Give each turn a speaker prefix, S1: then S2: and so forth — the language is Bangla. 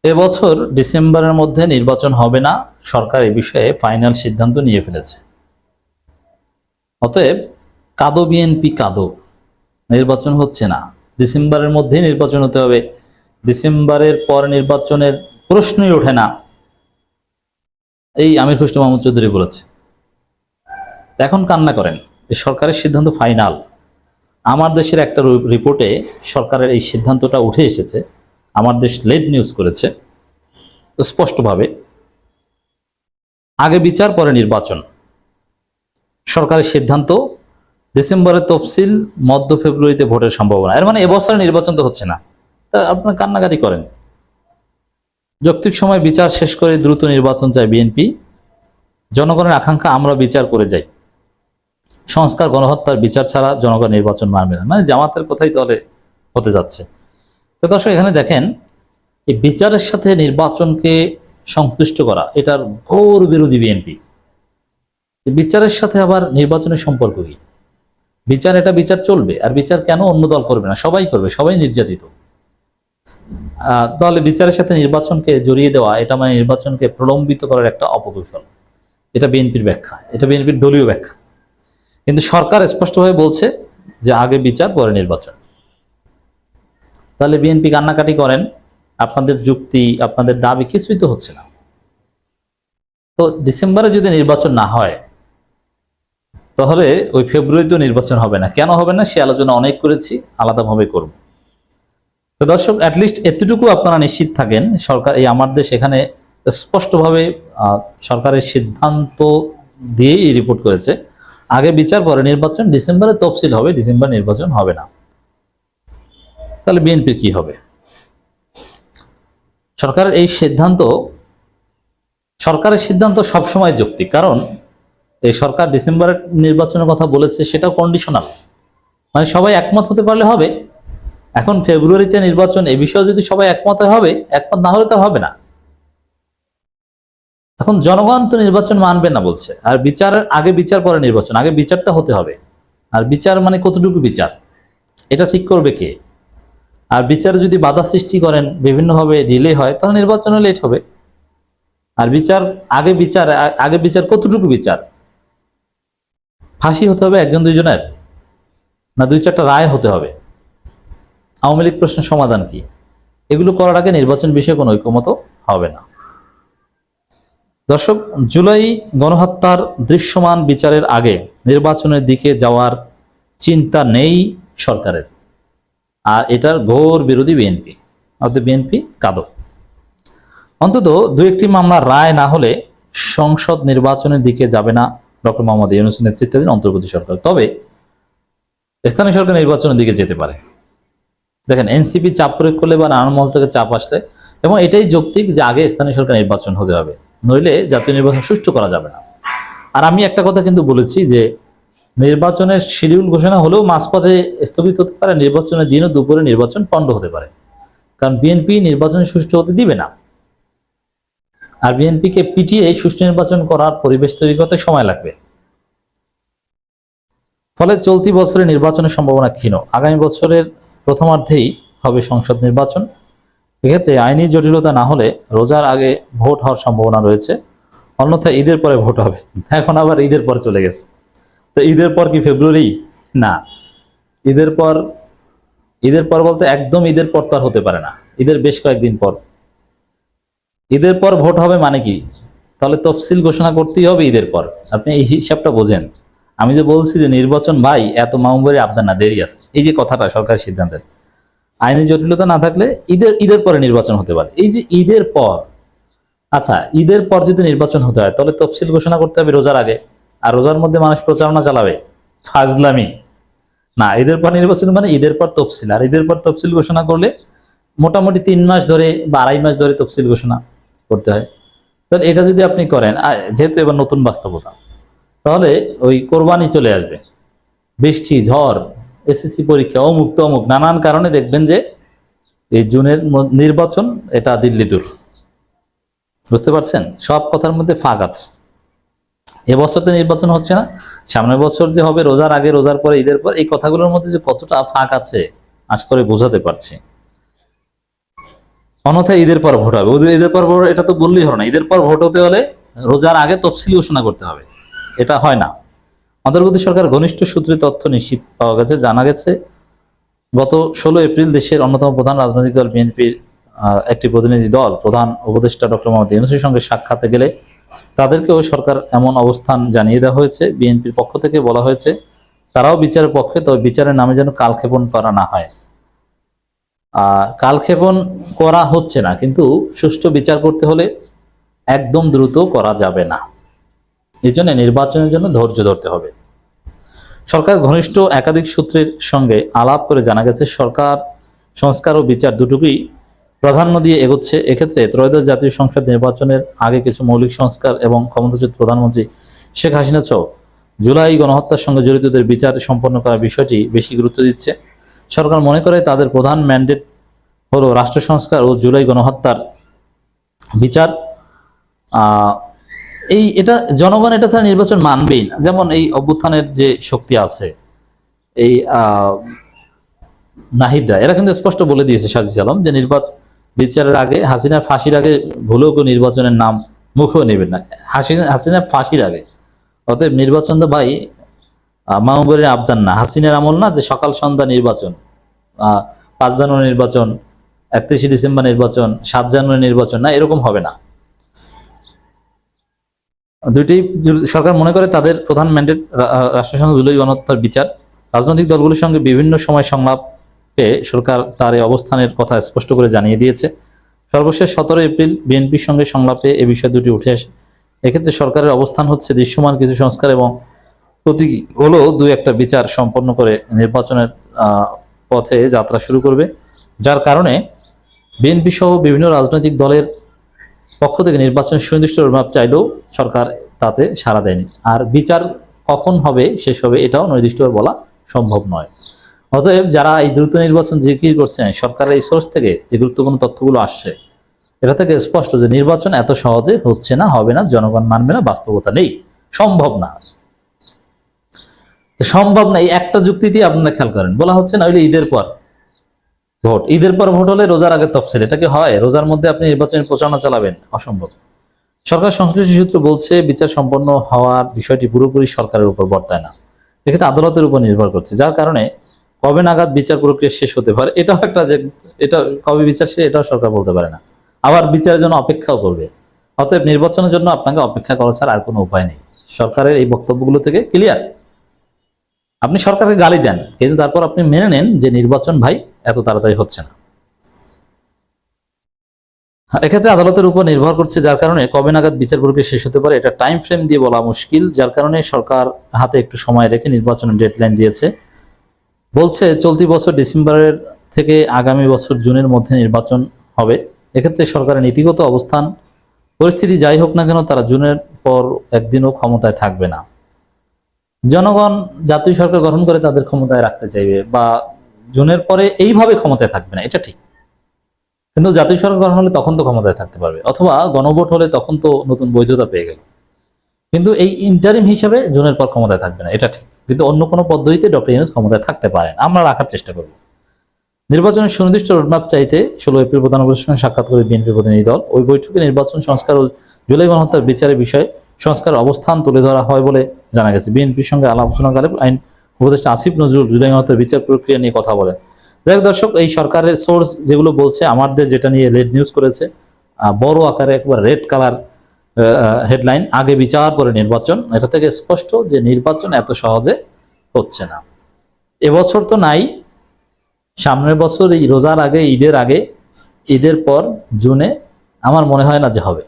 S1: এবছর ডিসেম্বরের মধ্যে নির্বাচন হবে না, সরকার এ বিষয়ে ফাইনাল সিদ্ধান্ত নিয়ে ফেলেছে। অতএব কাদো বিএনপি কাদো, নির্বাচন হচ্ছে না, ডিসেম্বরের মধ্যে নির্বাচন হতে হবে, ডিসেম্বরের পর নির্বাচনের প্রশ্নই ওঠে না, এই আমির খসরু মাহমুদ চৌধুরী বলেছে। এখন কান্না করেন, এই সরকারের সিদ্ধান্ত ফাইনাল। আমার দেশের একটা রিপোর্টে সরকারের এই সিদ্ধান্তটা উঠে এসেছে, আমার দেশ লেড নিউজ করেছে স্পষ্টভাবে, আগে বিচার পরে নির্বাচন। সরকারের সিদ্ধান্ত, ডিসেম্বরের তফসিল, মধ্য ফেব্রুয়ারিতে ভোটের সম্ভাবনা। এর মানে এবছরে নির্বাচন তো হচ্ছে না, তা আপনার কান্নাকাটি করেন। যৌক্তিক সময় বিচার শেষ করে দ্রুত নির্বাচন চায় বিএনপি। জনগণের আকাঙ্ক্ষা আমরা বিচার করে যাই, সংস্কার গণহত্যার বিচার ছাড়া জনগণ নির্বাচন মানবে না, মানে জামাতের কথাই দলে হতে যাচ্ছে। তো দর্শক, এখানে দেখেন, এই বিচারের সাথে নির্বাচনকে সংশ্লিষ্ট করা, এটার ঘোর বিরোধী বিএনপি। বিচারের সাথে আবার নির্বাচনের সম্পর্ক কি? বিচার, এটা বিচার চলবে, আর বিচার কেন অন্য দল করবে না? সবাই করবে, সবাই নির্যাতিত। তাহলে বিচারের সাথে নির্বাচনকে জড়িয়ে দেওয়া, এটা মানে নির্বাচনকে প্রলম্বিত করার একটা অপকৌশল। এটা বিএনপির ব্যাখ্যা, এটা বিএনপির দলীয় ব্যাখ্যা। কিন্তু সরকার স্পষ্টভাবে বলছে যে আগে বিচার পরে নির্বাচন। তাহলে বিএনপি কান্নাকাটি করেন, আপনাদের যুক্তি, আপনাদের দাবি কিছুই তো হচ্ছে না। তো ডিসেম্বরে যদি নির্বাচন না হয়, তাহলে ওই ফেব্রুয়ারিতেও নির্বাচন হবে না। কেন হবে না সে আলোচনা অনেক করেছি, আলাদাভাবে করব। তো দর্শক, অ্যাটলিস্ট এতটুকু আপনারা নিশ্চিত থাকেন, সরকার, এই আমার দেশ এখানে স্পষ্টভাবে সরকারের সিদ্ধান্ত দিয়েই রিপোর্ট করেছে, আগে বিচার পরে নির্বাচন, ডিসেম্বরে তফসিল হবে, ডিসেম্বর নির্বাচন হবে না। তাহলে বিএনপির কি হবে? সরকারের এই সিদ্ধান্ত, সরকারের সিদ্ধান্ত সবসময় যৌক্তিক, কারণ এই সরকার ডিসেম্বরের নির্বাচনের কথা বলেছে, সেটাও কন্ডিশনাল, মানে সবাই একমত হতে পারলে হবে। এখন ফেব্রুয়ারিতে নির্বাচন, এ বিষয়ে যদি সবাই একমত হবে, একমত না হলে তো হবে না। এখন জনগণ তো নির্বাচন মানবে না বলছে, আর বিচারের আগে বিচার পরে নির্বাচন, আগে বিচারটা হতে হবে। আর বিচার মানে কতটুকু বিচার, এটা ঠিক করবে কে? আর বিচারে যদি বাধা সৃষ্টি করেন, বিভিন্নভাবে ডিলে হয়, তাহলে নির্বাচনে লেট হবে। আর বিচার, আগে বিচার কতটুকু বিচার? ফাঁসি হতে হবে একজন দুইজনের, না দুই চারটা রায় হতে হবে? আওয়ামী লীগ প্রশ্নের সমাধান কি? এগুলো করার আগে নির্বাচন বিষয়ে কোনো ঐকমত হবে না। দর্শক, জুলাই গণহত্যার দৃশ্যমান বিচারের আগে নির্বাচনের দিকে যাওয়ার চিন্তা নেই সরকারের, আর এটার ঘোর বিরোধী বিএনপি। অর্থাৎ বিএনপি কাঁদো। অন্তত দু একটি মামলার রায় না হলে সংসদ নির্বাচনের দিকে যাবে না ডক্টর মোহাম্মদ ইউনূসের নেতৃত্বাধীন অন্তর্বর্তী সরকার। তবে স্থানীয় সরকার নির্বাচনের দিকে যেতে পারে। দেখেন, এনসিপি চাপ প্রয়োগ করলে বা নানান মহল থেকে চাপ আসলে, এবং এটাই যৌক্তিক যে আগে স্থানীয় সরকার নির্বাচন হতে হবে, নইলে জাতীয় নির্বাচন সুষ্ঠু করা যাবে না। আর আমি একটা কথা কিন্তু বলেছি যে নির্বাচনের শিডিউল ঘোষণা হলেও মাঝপথে স্থগিত হতে পারে, নির্বাচনের দিনও দুপুরে নির্বাচন পণ্ড হতে পারে, কারণ বিএনপি নির্বাচন সুষ্ঠু হতে দিবে না। আর বিএনপিকে পিটিয়ে সুষ্ঠু নির্বাচন করার পরিবেশ তৈরি করতে সময় লাগবে। ফলে চলতি বছরে নির্বাচনের সম্ভাবনা ক্ষীণ। আগামী বছরের প্রথমার্ধেই হবে সংসদ নির্বাচন। এক্ষেত্রে আইনি জটিলতা না হলে রোজার আগে ভোট হওয়ার সম্ভাবনা রয়েছে, অন্যথায় ঈদের পরে ভোট হবে। এখন আবার ঈদের পর চলে গেছে, তো ঈদের পর কি ফেব্রুয়ারি? না, ঈদের পর বলতে একদম ঈদের পর তো আর হতে পারে না, ঈদের বেশ কয়েকদিন পর। ঈদের পর ভোট হবে মানে কি? তাহলে তফসিল ঘোষণা করতেই হবে ঈদের পর। আপনি এই হিসাবটা বোঝেন। আমি যে বলছি যে নির্বাচন ভাই এত মামুবাড়ি আপনার না, দেরি আছে, এই যে কথাটা সরকারের সিদ্ধান্তের, আইনি জটিলতা না থাকলে ঈদের পরে নির্বাচন হতে পারে। এই যে ঈদের পর, আচ্ছা ঈদের পর যদি নির্বাচন হতে হয়, তাহলে তফসিল ঘোষণা করতে হবে রোজার আগে, আর রোজার মধ্যে মানুষ প্রচারণা চালাবে, ফাজলামি না। ঈদের পর নির্বাচন মানে ঈদের পর তফসিল, আর ঈদের পর তফসিল ঘোষণা করলে মোটামুটি 3 মাস ধরে বা 2.5 মাস ধরে তফসিল ঘোষণা করতে হয়। তাহলে এটা যদি আপনি করেন, যেহেতু এবার নতুন বাস্তবতা, তাহলে ওই কোরবানি চলে আসবে, বৃষ্টি, ঝড়, এসএসসি পরীক্ষা, অমুক তমুক, নানান কারণে দেখবেন যে এই জুনের নির্বাচন এটা দিল্লি দূর। বুঝতে পারছেন? সব কথার মধ্যে ফাঁক আছে। এবছর তো নির্বাচন হচ্ছে না, সামনের বছর যে হবে রোজার আগে, রোজার পরে, ঈদের পর, এই কথাগুলোর মধ্যে যে কতটা ফাঁক আছে আশা করে বোঝাতে পারছি। অন্যথায় ঈদের পর ভোট হবে। ঈদের পর ভোট এটা তো বললেই হবে না, ঈদের পর ভোট হতে হলে রোজার আগে তফসিল ঘোষণা করতে হবে, এটা হয় না। অন্তর্বর্তী সরকার ঘনিষ্ঠ সূত্রে তথ্য নিশ্চিত পাওয়া গেছে, জানা গেছে গত 16 এপ্রিল দেশের অন্যতম প্রধান রাজনৈতিক দল বিএনপির একটি প্রতিনিধি দল প্রধান উপদেষ্টা ডক্টর মোহাম্মদ ইউনূসের সঙ্গে সাক্ষাতে গেলে তাদেরকেও সরকার এমন অবস্থান জানিয়ে দেওয়া হয়েছে। বিএনপির পক্ষ থেকে বলা হয়েছে তারাও বিচারের পক্ষে, তবে বিচারের নামে যেন কালক্ষেপণ করা না হয়। কালক্ষেপণ করা হচ্ছে না, কিন্তু সুষ্ঠু বিচার করতে হলে একদম দ্রুত করা যাবে না। এই জন্য নির্বাচনের জন্য ধৈর্য ধরতে হবে। সরকার ঘনিষ্ঠ একাধিক সূত্রের সঙ্গে আলাপ করে জানা গেছে সরকার সংস্কার ও বিচার দুটোকেই প্রাধান্য দিয়ে এগোচ্ছে। এক্ষেত্রে ত্রয়োদশ জাতীয় সংসদ নির্বাচনের আগে কিছু মৌলিক সংস্কার এবং ক্ষমতাচ্যুত প্রধানমন্ত্রী শেখ হাসিনা সহ জুলাই গণহত্যার সঙ্গে জড়িতদের বিচার সম্পন্ন করার বিষয়টি বেশি গুরুত্ব দিচ্ছে। সরকার মনে করে তাদের প্রধান ম্যান্ডেট হলো রাষ্ট্র সংস্কার ও জুলাই গণহত্যার বিচার। এটা জনগণ এটা ছাড়া নির্বাচন মানবেই না। যেমন এই অভ্যুত্থানের যে শক্তি আছে, এই নাহিদরা, এরা কিন্তু স্পষ্ট বলে দিয়েছে সাজিদ আলম যে নির্বাচন বিচারের আগে, হাসিনা ফাঁসির আগে ভুলেও কেউ নির্বাচনের নাম মুখেও নেবেন না। হাসিনা ফাঁসির আগে। অতএব নির্বাচন তো ভাই মাহবুবের আবদান না, হাসিনার আমল না যে সকাল সন্ধ্যা নির্বাচন, 5 জানুয়ারি নির্বাচন, 31 ডিসেম্বর নির্বাচন, 7 জানুয়ারি নির্বাচন, না এরকম হবে না। দুইটি সরকার মনে করে তাদের প্রধান ম্যান্ডেট রাষ্ট্রসংঘ জুলাই গণহত্যার বিচার। রাজনৈতিক দলগুলোর সঙ্গে বিভিন্ন সময় সংলাপে সরকার তার এই অবস্থানের কথা স্পষ্ট করে জানিয়ে দিয়েছে। সর্বশেষ 17 এপ্রিল বিএনপির সঙ্গে সংলাপে এ বিষয় দুটি উঠে আসে। এক্ষেত্রে সরকারের অবস্থান হচ্ছে দৃশ্যমান কিছু সংস্কার এবং প্রতীকী হলো 2-1টা বিচার সম্পন্ন করে নির্বাচনের পথে যাত্রা শুরু করবে। যার কারণে বিএনপি সহ বিভিন্ন রাজনৈতিক দলের পক্ষ থেকে নির্বাচনের সুনির্দিষ্ট রোডম্যাপ চাইলেও সরকার তাতে সাড়া দেয়নি। আর বিচার কখন হবে শেষ হবে এটাও নির্দিষ্টভাবে বলা সম্ভব নয়। অতএব যারা এই দ্রুত নির্বাচন জিকির করছেন, সরকারের এই সোর্স থেকে যে গুরুত্বপূর্ণ তথ্যগুলো আসছে, এটা থেকে স্পষ্ট যে নির্বাচন এত সহজে হচ্ছে না, হবে না, জনগণ মানবে না, বাস্তবতা নেই, সম্ভব না। সম্ভব না এই একটা যুক্তিতেই আপনারা খেয়াল করেন, বলা হচ্ছে না হলে ঈদের পর ভোট, ঈদের পর ভোট হলে রোজার আগে তফসিল, এটা কি হয়? রোজার মধ্যে আপনি নির্বাচনের প্রচারণা চালাবেন? অসম্ভব। সরকার সংশ্লিষ্ট সূত্র বলছে বিচার সম্পন্ন হওয়ার বিষয়টি পুরোপুরি সরকারের উপর বর্তায় না, এক্ষেত্রে আদালতের উপর নির্ভর করছে। যার কারণে কবে নাগাদ বিচার প্রক্রিয়া শেষ হতে পারে এটাও একটা, যে এটা কবে বিচার শেষ এটাও সরকার বলতে পারে না, আবার বিচারের জন্য অপেক্ষাও করবে। অতএব নির্বাচনের জন্য আপনাকে অপেক্ষা করা ছাড়া আর কোনো উপায় নেই। সরকারের এই বক্তব্যগুলো থেকে ক্লিয়ার। আপনি সরকারকে গালি দেন, কিন্তু তারপর আপনি মেনে নেন যে নির্বাচন ভাই এত তাড়াতাড়ি হচ্ছে না। এক্ষেত্রে আদালতের উপর নির্ভর করছে, যার কারণে কবে নাগাদ বিচার প্রক্রিয়া শেষ হতে পারে এটা টাইম ফ্রেম দিয়ে বলা মুশকিল। যার কারণে সরকার হাতে একটু সময় রেখে নির্বাচনের ডেডলাইন দিয়েছে। বলছে চলতি বছর ডিসেম্বরের থেকে আগামী বছর জুনের মধ্যে নির্বাচন হবে। এক্ষেত্রে সরকারের নীতিগত অবস্থান, পরিস্থিতি যাই হোক না কেন, তারা জুনের পর একদিনও ক্ষমতায় থাকবে না। জনগণ জাতীয় সরকার গঠন করে তাদের ক্ষমতায় রাখতে চাইবে, বা জুনের পরে এইভাবে ক্ষমতায় থাকবে না, এটা ঠিক। কিন্তু জাতীয় সরকার গঠন হলে তখন তো ক্ষমতায় থাকতে পারবে, অথবা গণভোট হলে তখন তো নতুন বৈধতা পেয়ে গেল। কিন্তু এই ইন্টারিম হিসাবে জুনের পর ক্ষমতায় থাকবে না, এটা ঠিক। কিন্তু অন্য কোনো পদ্ধতিতে ডক্টর ইউনূস ক্ষমতায় থাকতে পারেন, আমরা রাখার চেষ্টা করব। নির্বাচনের সুনির্দিষ্ট রোডম্যাপ চাইতে 16 এপ্রিল প্রধানমন্ত্রীর সঙ্গে সাক্ষাৎ করে বিএনপি প্রতিনিধি দল। ওই বৈঠকে নির্বাচন সংস্কার ও জুলাই গণহত্যার বিচারের বিষয়ে সংস্কার অবস্থান তুলে ধরা হয় বলে জানা গেছে। বিএনপির সঙ্গে আলোচনাকালে আইন উপদেষ্টা আসিফ নজরুল জুলাই গণহত্যার বিচার প্রক্রিয়া নিয়ে কথা বলেন। যাই হোক দর্শক, এই সরকারের সোর্স যেগুলো বলছে, আমাদের যেটা নিয়ে রেড নিউজ করেছে, বড় আকারে একবার রেড কালার হেডলাইন, আগে বিচার পরে নির্বাচন, এটা থেকে স্পষ্ট যে নির্বাচন এত সহজে হচ্ছে না। এবছর তো নাই, সামনের বছর এই রোজার আগে, ঈদের আগে, ঈদের পর জুনে আমার মনে হয় না যে হবে।